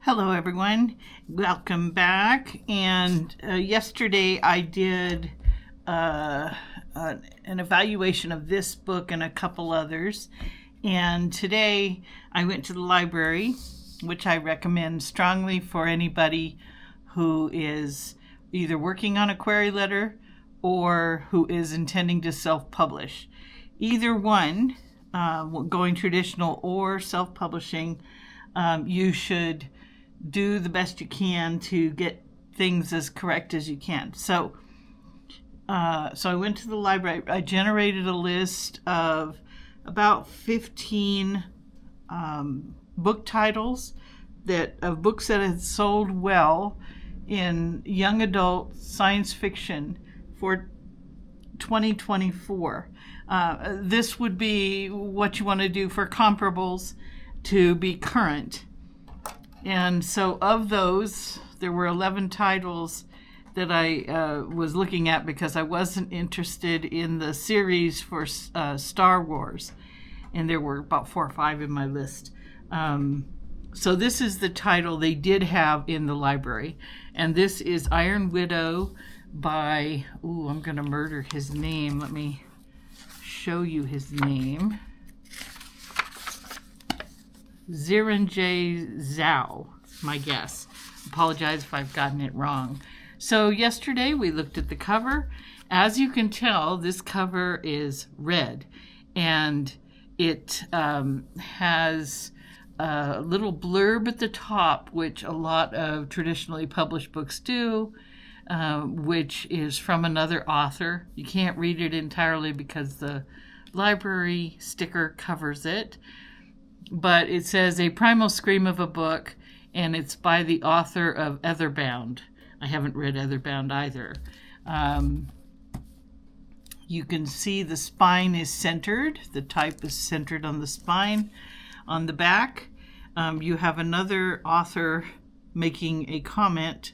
Hello everyone, welcome back. And yesterday I did an evaluation of this book and a couple others, and today I went to the library, which I recommend strongly for anybody who is either working on a query letter or who is intending to self-publish. Either one, going traditional or self-publishing, you should do the best you can to get things as correct as you can. So I went to the library. I generated a list of about 15 book titles of books that had sold well in young adult science fiction for 2024. This would be what you want to do for comparables to be current. And so of those, there were 11 titles that I was looking at because I wasn't interested in the series for Star Wars. And there were about 4 or 5 in my list. So this is the title they did have in the library. And this is Iron Widow by, I'm going to murder his name. Let me show you his name. Ziranjay Zhao, my guess. Apologize if I've gotten it wrong. So yesterday we looked at the cover. As you can tell, this cover is red, and it has a little blurb at the top, which a lot of traditionally published books do, which is from another author. You can't read it entirely because the library sticker covers it. But it says A Primal Scream of a Book, and it's by the author of Etherbound. I haven't read Etherbound either. You can see the spine is centered. The type is centered on the spine. On the back, you have another author making a comment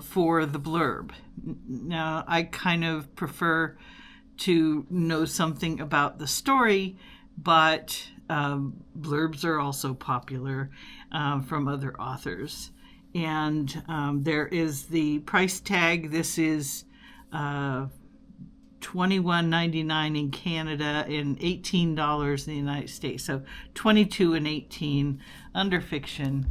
for the blurb. Now, I kind of prefer to know something about the story, but blurbs are also popular from other authors. And there is the price tag. This is $21.99 in Canada and $18 in the United States. So $22 and $18 under fiction.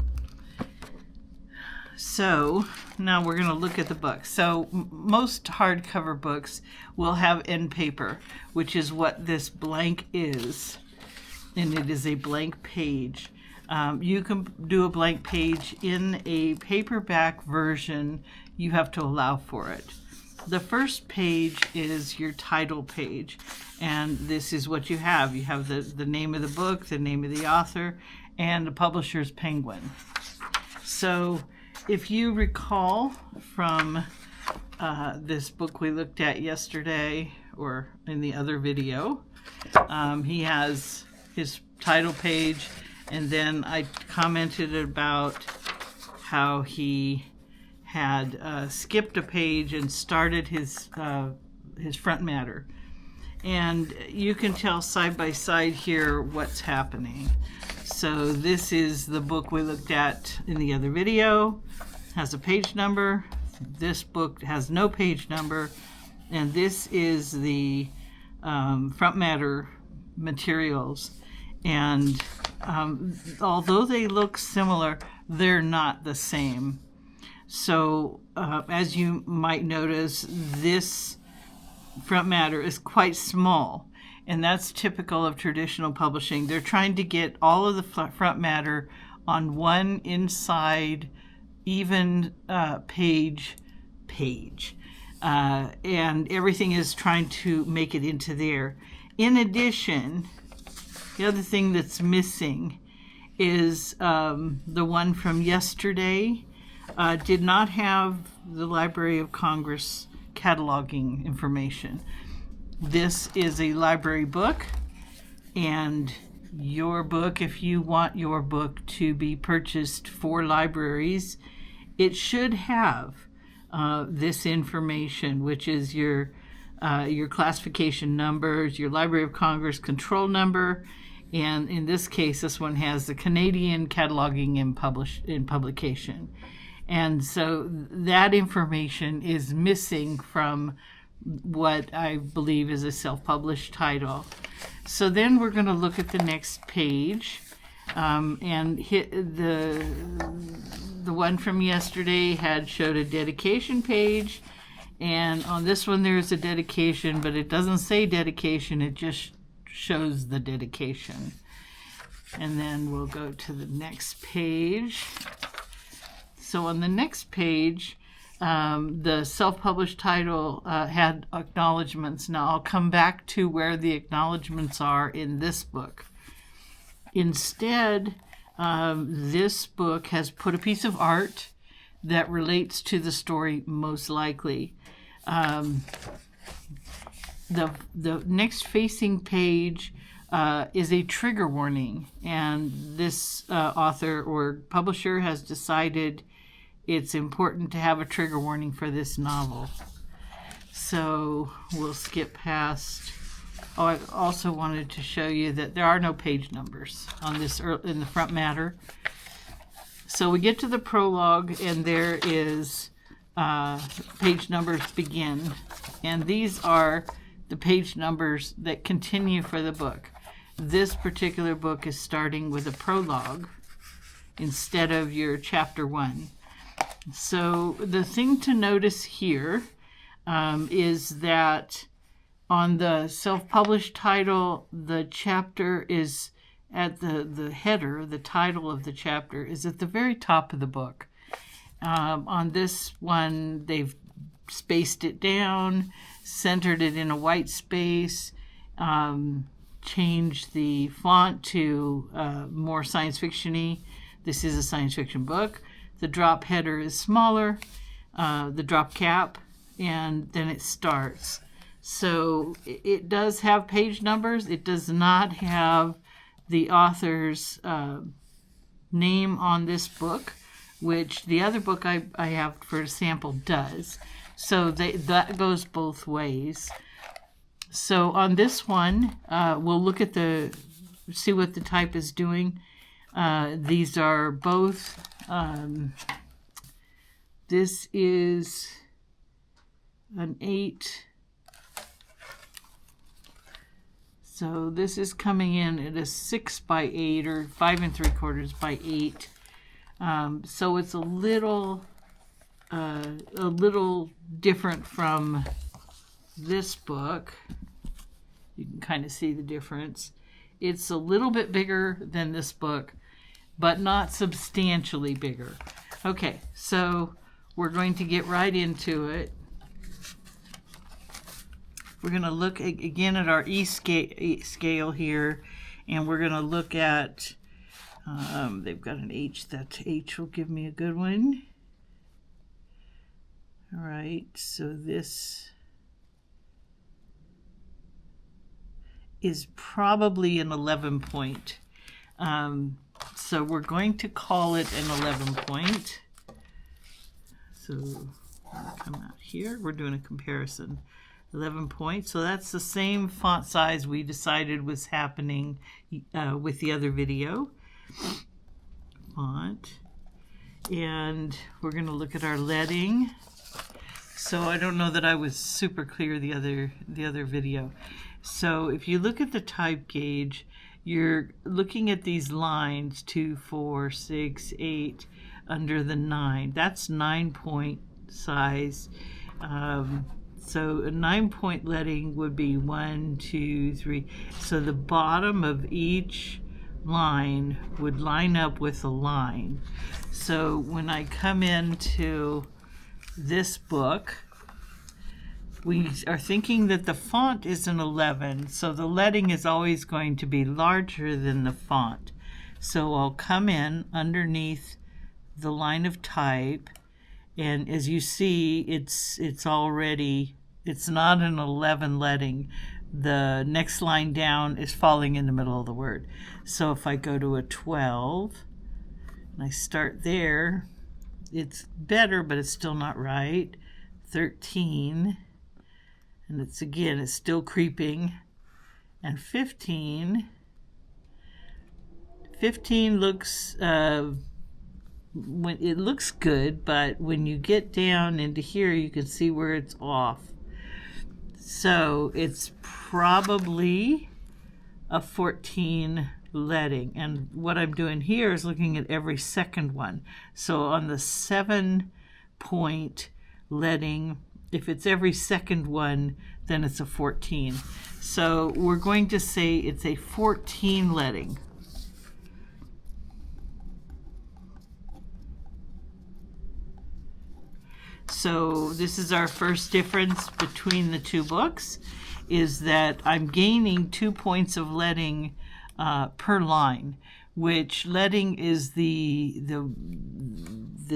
So now we're going to look at the book. So most hardcover books will have end paper, which is what this blank is. And it is a blank page. You can do a blank page in a paperback version. You have to allow for it. The first page is your title page, and this is what you have. You have the name of the book, the name of the author, and the publisher's penguin. So if you recall from this book we looked at yesterday, or in the other video, he has his title page, and then I commented about how he had skipped a page and started his front matter. And you can tell side by side here what's happening. So this is the book we looked at in the other video, has a page number. This book has no page number, and this is the front matter materials. And although they look similar, they're not the same. So as you might notice, this front matter is quite small, and that's typical of traditional publishing. They're trying to get all of the front matter on one inside even page, and everything is trying to make it into there. In addition, the other thing that's missing is the one from yesterday. Did not have the Library of Congress cataloging information. This is a library book, and your book, if you want your book to be purchased for libraries, it should have this information, which is your classification numbers, your Library of Congress control number, And in this case, this one has the Canadian cataloging and publication. And so that information is missing from what I believe is a self-published title. So then we're going to look at the next page, and hit the one from yesterday showed a dedication page, and on this one there's a dedication, but it doesn't say dedication, it just shows the dedication. And then we'll go to the next page. So on the next page, the self-published title had acknowledgments. Now I'll come back to where the acknowledgments are in this book. Instead, this book has put a piece of art that relates to the story most likely. The next facing page is a trigger warning, and this author or publisher has decided it's important to have a trigger warning for this novel. So we'll skip past. Oh, I also wanted to show you that there are no page numbers on this in the front matter. So we get to the prologue, and there is page numbers begin, and these are the page numbers that continue for the book. This particular book is starting with a prologue instead of your chapter 1. So the thing to notice here is that on the self-published title, the chapter is at the header, the title of the chapter is at the very top of the book. On this one, they've spaced it down, centered it in a white space, changed the font to more science fiction-y. This is a science fiction book. The drop header is smaller, the drop cap, and then it starts. So it does have page numbers. It does not have the author's name on this book, which the other book I have for sample does. So that goes both ways. So on this one, we'll look at see what the type is doing. These are both, this is an 8. So this is coming in at a 6 by 8 or 5 3/4 by 8. So it's a little different from this book. You can kind of see the difference. It's a little bit bigger than this book, but not substantially bigger. Okay, so we're going to get right into it. We're going to look again at our scale here, and we're going to look at, they've got an H. That H will give me a good one. All right, so this is probably an 11 point. So we're going to call it an 11 point. So I'll come out here. We're doing a comparison. 11 points. So that's the same font size we decided was happening with the other video. Font. And we're going to look at our leading. So I don't know that I was super clear the other video. So if you look at the type gauge, you're looking at these lines 2, 4, 6, 8 under the 9. That's 9-point size. So a 9-point leading would be 1, 2, 3. So the bottom of each line would line up with a line. So when I come into this book, we are thinking that the font is an 11, so the leading is always going to be larger than the font. So I'll come in underneath the line of type, and as you see, it's not an 11 leading. The next line down is falling in the middle of the word. So if I go to a 12, and I start there, it's better, but it's still not right. 13, and it's still creeping, and 15, 15 looks when it looks good, but when you get down into here, you can see where it's off. So it's probably a 14 leading. And what I'm doing here is looking at every second one. So on the 7-point leading, if it's every second one, then it's a 14. So we're going to say it's a 14 leading. So this is our first difference between the two books, is that I'm gaining 2 points of leading per line, which leading is the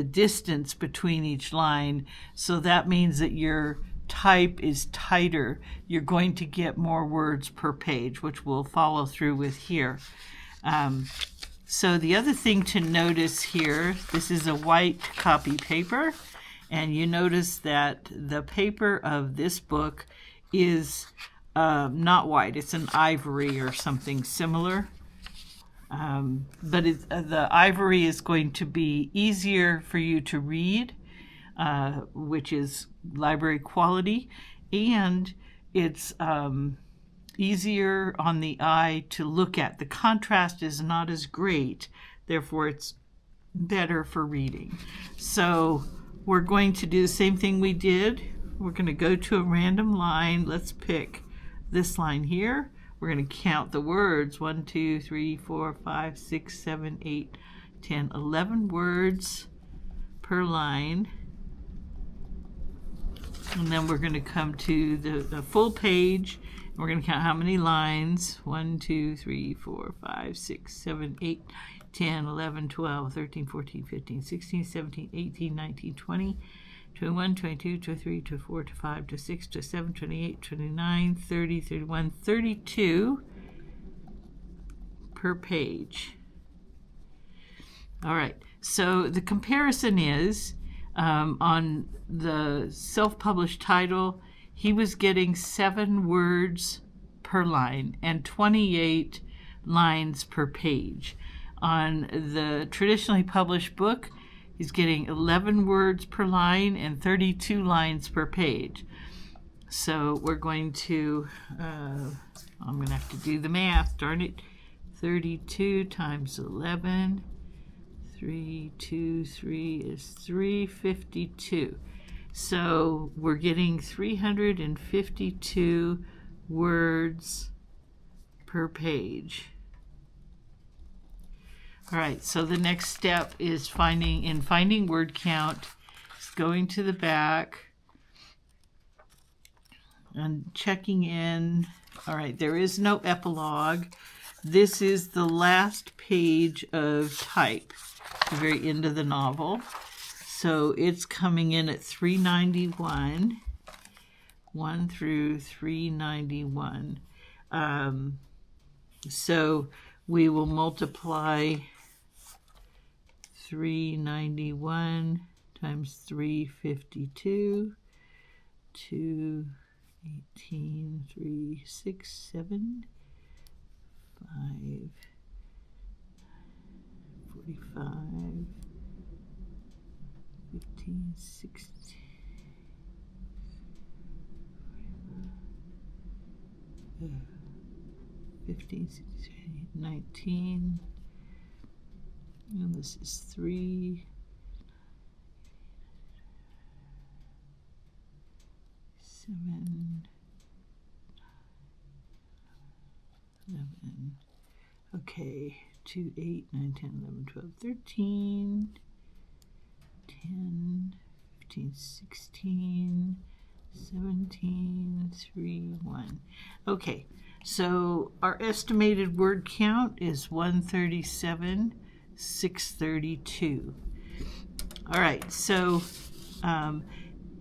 distance between each line. So that means that your type is tighter. You're going to get more words per page, which we'll follow through with here. So the other thing to notice here, this is a white copy paper, and you notice that the paper of this book is not white. It's an ivory or something similar. But the ivory is going to be easier for you to read, which is library quality, and it's easier on the eye to look at. The contrast is not as great, therefore it's better for reading. So we're going to do the same thing we did. We're going to go to a random line. Let's pick this line here. We're going to count the words. 1, 2, 3, 4, 5, 6, 7, 8, 10, 11 words per line. And then we're going to come to the full page. We're going to count how many lines. 1, 2, 3, 4, 5, 6, 7, 8, 10, 11, 12, 13, 14, 15, 16, 17, 18, 19, 20, 21, 22, 23, 24, 25, 26, 27, 28, 29, 30, 31, 32 per page. All right, so the comparison is on the self-published title, he was getting 7 words per line and 28 lines per page. On the traditionally published book, he's getting 11 words per line and 32 lines per page. So we're going to, I'm going to have to do the math, darn it. 32 times 11, 3, 2, 3 is 352. So we're getting 352 words per page. All right, so the next step is finding word count, going to the back and checking in. All right, there is no epilogue. This is the last page of type, the very end of the novel. So it's coming in at 391, 1 through 391. So we will multiply 391 times 352, 2, 18, 3, 6, 7, 5, 45, 15, 16, 15, 16, 19, and this is 3, 7, 11, okay, 2, 8, 9, 10, 11, 12, 13, 10, 15, 16, 17, 3, 1. Okay, so our estimated word count is 137, 632. All right, so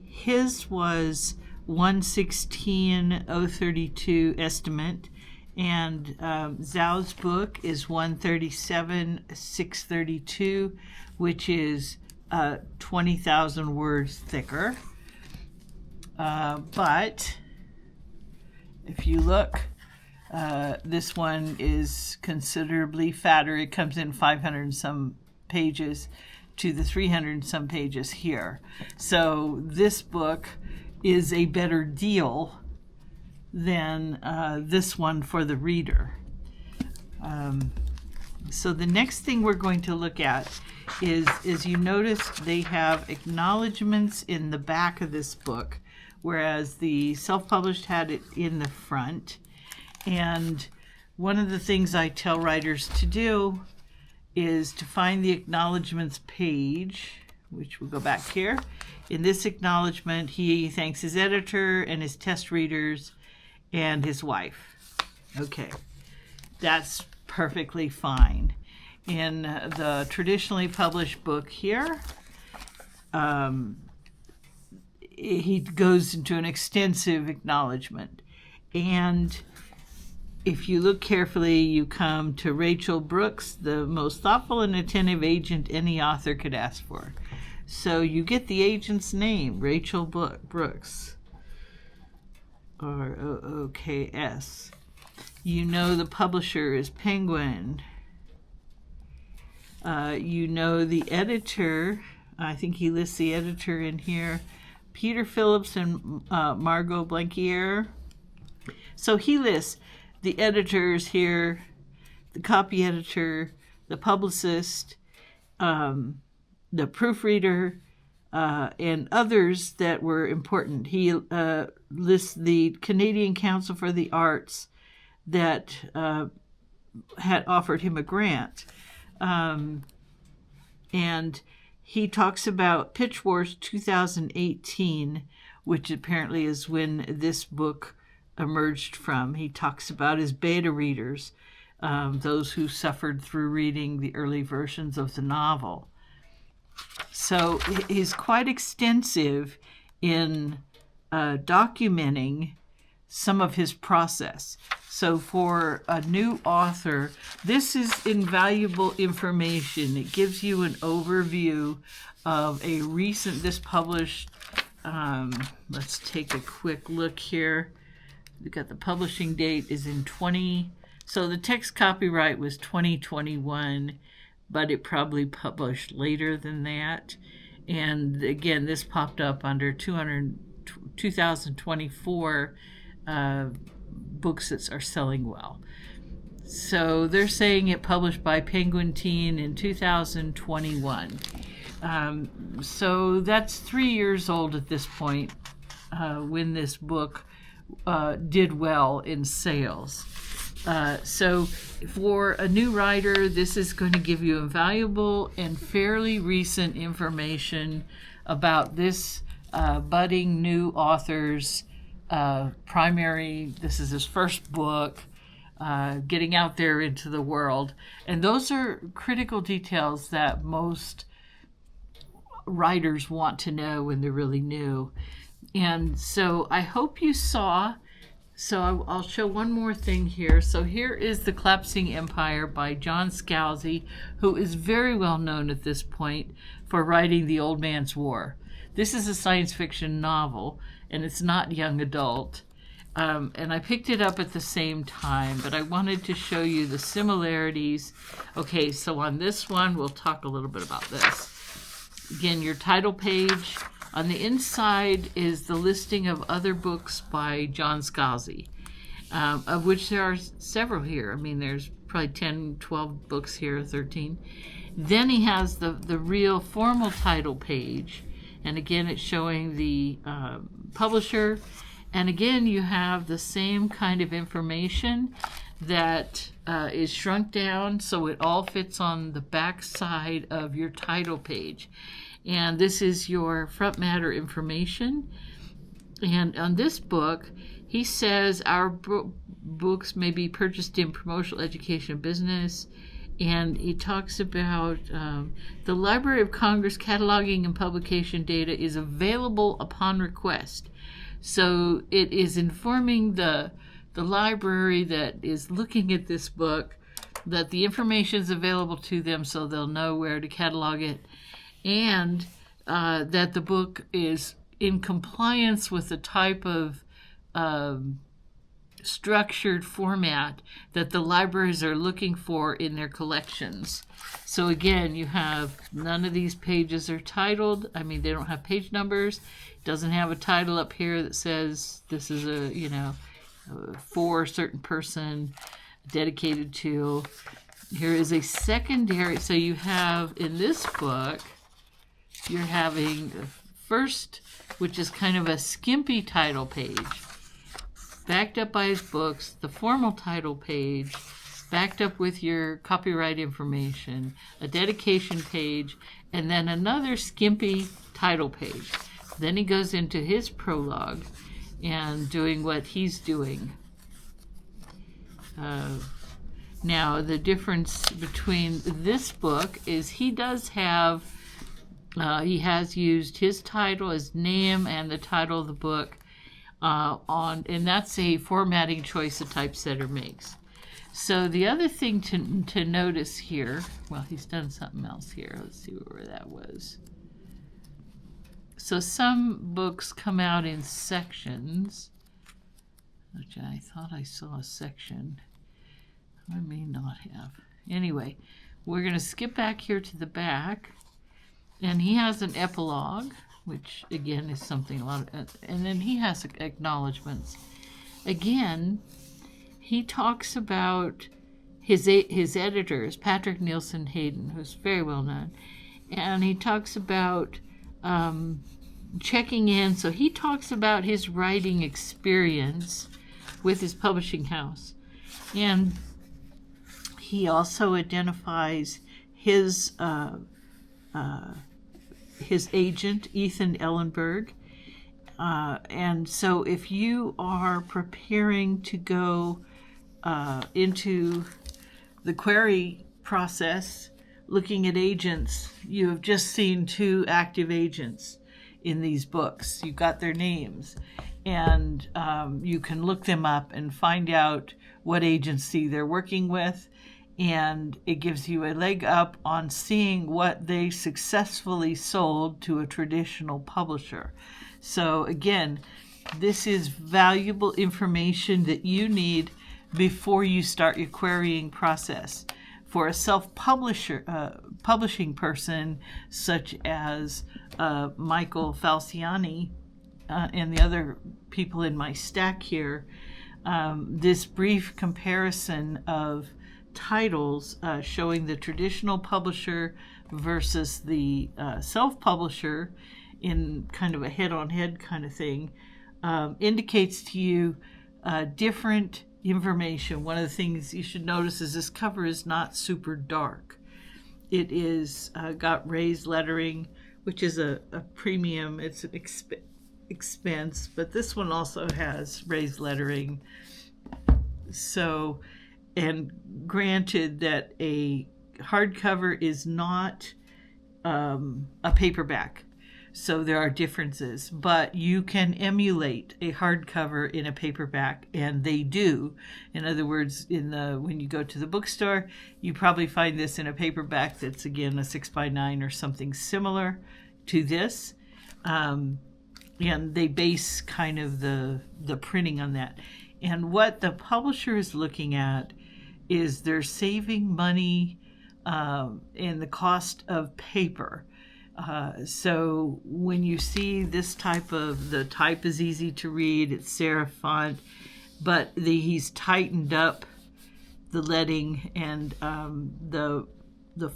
his was 116,032 estimate, and Zhao's book is 137,632, which is 20,000 words thicker. But if you look This one is considerably fatter. It comes in 500 and some pages to the 300 and some pages here. So this book is a better deal than this one for the reader. So the next thing we're going to look at is you notice they have acknowledgments in the back of this book, whereas the self-published had it in the front. And one of the things I tell writers to do is to find the acknowledgments page, which we'll go back here. In this acknowledgement, he thanks his editor and his test readers and his wife. Okay, that's perfectly fine. In the traditionally published book here, he goes into an extensive acknowledgement. And if you look carefully, you come to Rachel Brooks, the most thoughtful and attentive agent any author could ask for. So you get the agent's name, Rachel Brooks, R-O-O-K-S. You know the publisher is Penguin. You know the editor. I think he lists the editor in here. Peter Phillips and Margot Blanquier. So he lists the editors here, the copy editor, the publicist, the proofreader, and others that were important. He lists the Canadian Council for the Arts that had offered him a grant. And he talks about Pitch Wars 2018, which apparently is when this book emerged from. He talks about his beta readers, those who suffered through reading the early versions of the novel. So he's quite extensive in documenting some of his process. So for a new author, this is invaluable information. It gives you an overview of a recent, this published, let's take a quick look here. We've got the publishing date is in so the text copyright was 2021, but it probably published later than that. And again, this popped up under 2024 books that are selling well. So they're saying it published by Penguin Teen in 2021. So that's 3 years old at this point when this book did well in sales. So for a new writer, this is going to give you invaluable and fairly recent information about this budding new author's this is his first book, getting out there into the world. And those are critical details that most writers want to know when they're really new. And so I hope you saw, I'll show one more thing here. So here is The Collapsing Empire by John Scalzi, who is very well known at this point for writing The Old Man's War. This is a science fiction novel, and it's not young adult. And I picked it up at the same time, but I wanted to show you the similarities. Okay, so on this one, we'll talk a little bit about this. Again, your title page. On the inside is the listing of other books by John Scalzi, of which there are several here. I mean, there's probably 10, 12 books here, 13. Then he has the real formal title page. And again, it's showing the publisher. And again, you have the same kind of information that is shrunk down so it all fits on the back side of your title page. And this is your front matter information. And on this book, he says our books may be purchased in promotional education and business. And he talks about the Library of Congress cataloging and publication data is available upon request. So it is informing the library that is looking at this book that the information is available to them so they'll know where to catalog it, and that the book is in compliance with the type of structured format that the libraries are looking for in their collections. So again, you have none of these pages are titled. I mean, they don't have page numbers. It doesn't have a title up here that says this is for a certain person, dedicated to. Here is a secondary. So you have in this book, you're having the first, which is kind of a skimpy title page, backed up by his books, the formal title page, backed up with your copyright information, a dedication page, and then another skimpy title page. Then he goes into his prologue and doing what he's doing. Now, the difference between this book is he does have, he has used his title, his name, and the title of the book and that's a formatting choice a typesetter makes. So the other thing to notice here, well, he's done something else here. Let's see where that was. So some books come out in sections, which I thought I saw a section. I may not have. Anyway, we're going to skip back here to the back, and he has an epilogue, which again is something and then he has acknowledgments. Again, he talks about his editors, Patrick Nielsen Hayden, who's very well known, and he talks about checking in. So he talks about his writing experience with his publishing house, and he also identifies his agent, Ethan Ellenberg. And so if you are preparing to go into the query process, looking at agents, you have just seen 2 active agents in these books. You've got their names, and you can look them up and find out what agency they're working with, and it gives you a leg up on seeing what they successfully sold to a traditional publisher. So again, this is valuable information that you need before you start your querying process. For a self-publishing person such as Michael Falciani and the other people in my stack here, this brief comparison of titles showing the traditional publisher versus the self-publisher in kind of a head-on-head kind of thing indicates to you different information. One of the things you should notice is this cover is not super dark. It is got raised lettering, which is a premium. It's an expense, but this one also has raised lettering. So, and granted that a hardcover is not a paperback, so there are differences, but you can emulate a hardcover in a paperback, and they do. In other words, when you go to the bookstore, you probably find this in a paperback that's, again, a 6x9 or something similar to this, and they base kind of the printing on that. And what the publisher is looking at is they're saving money in the cost of paper. So when you see this the type is easy to read, it's serif font, but he's tightened up the leading, and the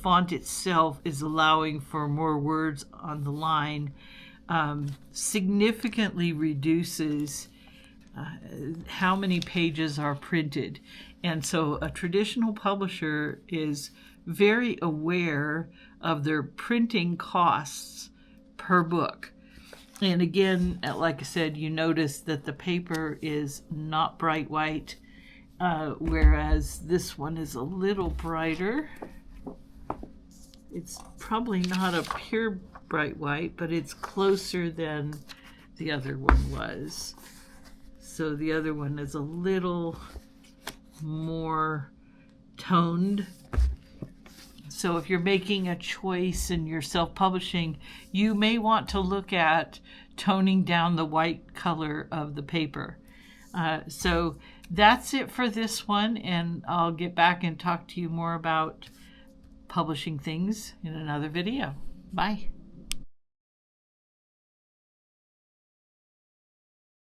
font itself is allowing for more words on the line, significantly reduces how many pages are printed. And so a traditional publisher is very aware of their printing costs per book. And again, like I said, you notice that the paper is not bright white, whereas this one is a little brighter. It's probably not a pure bright white, but it's closer than the other one was. So the other one is a little more toned. So if you're making a choice in your self-publishing, you may want to look at toning down the white color of the paper. So that's it for this one, and I'll get back and talk to you more about publishing things in another video. Bye.